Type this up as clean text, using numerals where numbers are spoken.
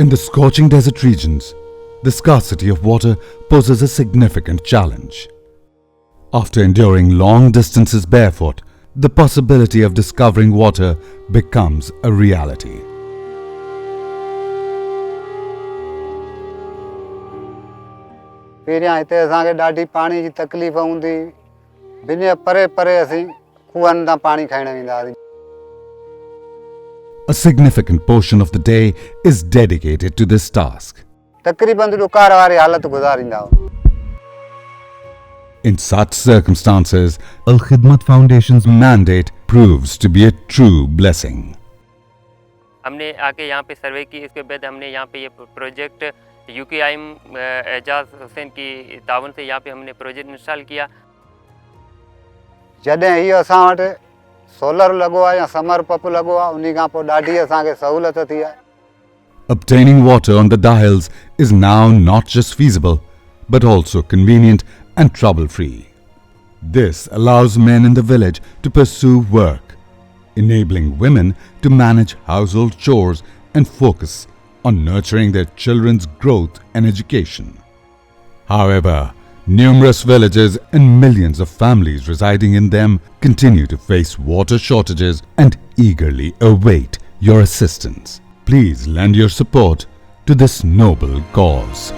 In the scorching desert regions, the scarcity of water poses a significant challenge. After enduring long distances barefoot, the possibility of discovering water becomes a reality. पहिरियां हिते असांखे ॾाढी पाणी जी तकलीफ़ हूंदी, बिना परे परे असीं खूहनि तां पाणी खणण वेंदा हुआसीं. A significant portion of the day is dedicated to this task. तक़रीबन ॾुकार वारी हालत गुज़ारींदा हुआ. In such circumstances, Alkhidmat Foundation's mandate proves to be a true blessing. हमने आके यहाँ पे सर्वे की, इसके बाद हमने यहाँ पे ये प्रोजेक्ट यूकेआईएम एजाज हुसैन की तावन से यहाँ पे हमने प्रोजेक्ट इंस्टॉल किया. जॾहिं इहो असां वटि सोलर लॻो आहे या समर पंप लॻो आहे, उन खां पोइ ॾाढी असांखे सहूलियत थी आहे. Obtaining water on the Dahils is now not just feasible, but also convenient and trouble-free. This allows men in the village to pursue work, enabling women to manage household chores and focus on nurturing their children's growth and education. However, numerous villages and millions of families residing in them continue to face water shortages and eagerly await your assistance. Please lend your support to this noble cause.